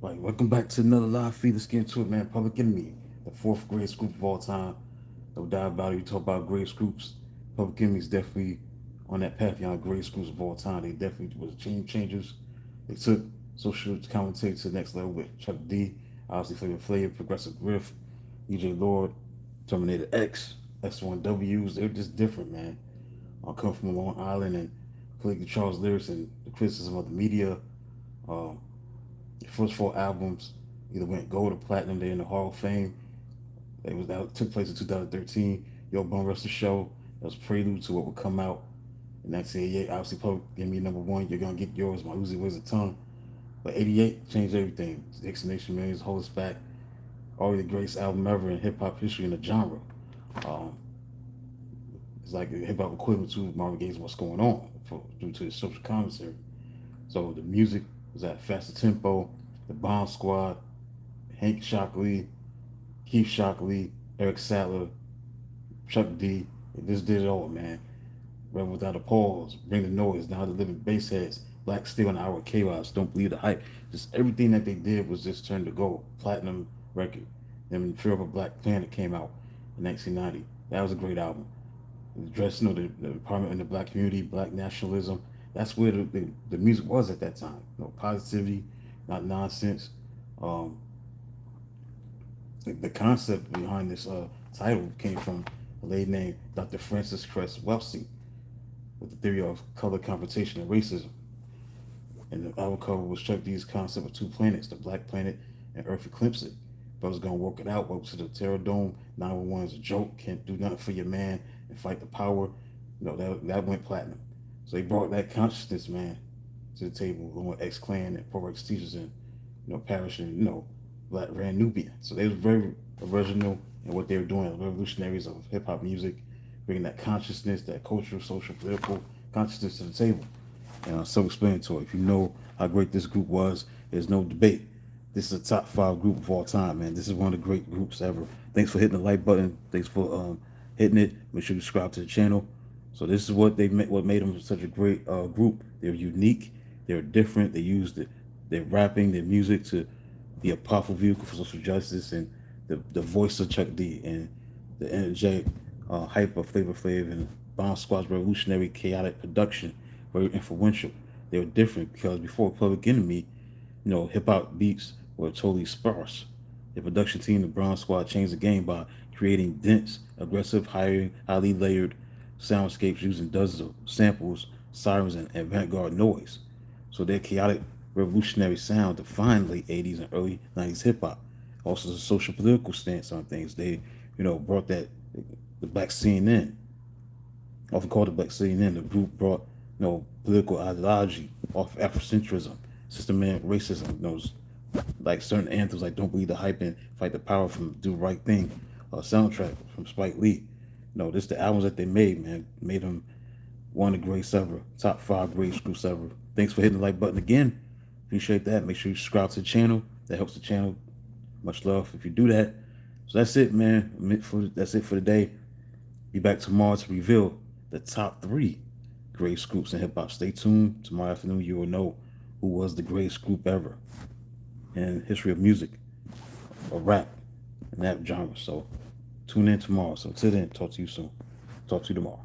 Right, welcome back to another live feed. Let's get into it, man. Public Enemy, the fourth greatest group of all time. No doubt about it. You talk about greatest groups. Public Enemy's definitely on that path beyond greatest groups of all time. They definitely was game changers. They took social commentary to the next level with Chuck D, obviously Flavor Flav, Progressive Griff, EJ Lord, Terminator X, X1Ws. They're just different, man. I come from Long Island and politically charged lyrics and the criticism of the media. Um, the first four albums either went gold or platinum. They're in the Hall of Fame. That took place in 2013. Yo Bum Rush the Show. That was prelude to what would come out in 1988. Obviously, Public Enemy number one. You're gonna get yours. My Uzi Weighs a Ton. But '88 changed everything. Dixon Nation Millions, Hold Us Back. Already the greatest album ever in hip hop history in the genre. Um, it's like a hip hop equivalent to Marvin Gaye's What's Going On due to his social commentary. So the music was at faster tempo. The Bomb Squad, Hank Shockley, Keith Shockley, Eric Sadler, Chuck D. They just did it all, man. Rebel Without a Pause, Bring the Noise, Now the Living Bassheads, Black Steel and Our Chaos, Don't Believe the Hype. Just everything that they did was just turned to gold. Platinum record. Then Fear of a Black Planet came out in 1990. That was a great album. Addressing the empowerment in the black community, black nationalism. That's where the music was at that time. Positivity, not nonsense. Um, the concept behind this title came from a lady named Dr. Frances Cress Welsing with the theory of color confrontation and racism. And the album cover was Chuck D's concept of two planets, the black planet and Earth eclipsing. Brothers gonna work it out. Welcome to the Terror Dome. 911 is a joke. Can't do nothing for your man and fight the power. That went platinum. So they brought that consciousness, man, to the table along with X Clan and Pro X teachers and Parrish and Black Rand Nubian. So they were very original in what they were doing, revolutionaries of hip hop music, bringing that consciousness, that cultural, social, political consciousness to the table. And self-explanatory. If you know how great this group was, there's no debate. This is a top 5 group of all time, man. This is one of the great groups ever. Thanks for hitting the like button. Thanks for hitting it. Make sure you subscribe to the channel. So this is what what made them such a great group. They're unique. They're different. They use their rapping, their music to be a powerful vehicle for social justice, and the voice of Chuck D and the energetic hype of Flavor Flav and Bomb Squad's revolutionary, chaotic production, very influential. They were different because before Public Enemy, hip hop beats were totally sparse. The production team, the Bomb Squad, changed the game by creating dense, aggressive, highly layered soundscapes using dozens of samples, sirens, and avant-garde noise. So their chaotic, revolutionary sound defined late '80s and early '90s hip hop. Also, the social political stance on things. They, brought the black scene in. Often called the black scene in. The group brought, political ideology off Afrocentrism, systematic racism. Like certain anthems like "Don't Believe the Hype" and "Fight the Power" from "Do the Right Thing," soundtrack from Spike Lee. This the albums that they made, man, made them one of the greatest ever, top 5 greatest groups ever. Thanks for hitting the like button again. Appreciate that. Make sure you subscribe to the channel. That helps the channel. Much love if you do that. So that's it, man. That's it for today. Be back tomorrow to reveal the top 3 greatest groups in hip hop. Stay tuned. Tomorrow afternoon, you will know who was the greatest group ever in history of music or rap in that genre. So tune in tomorrow. So till then, talk to you soon. Talk to you tomorrow.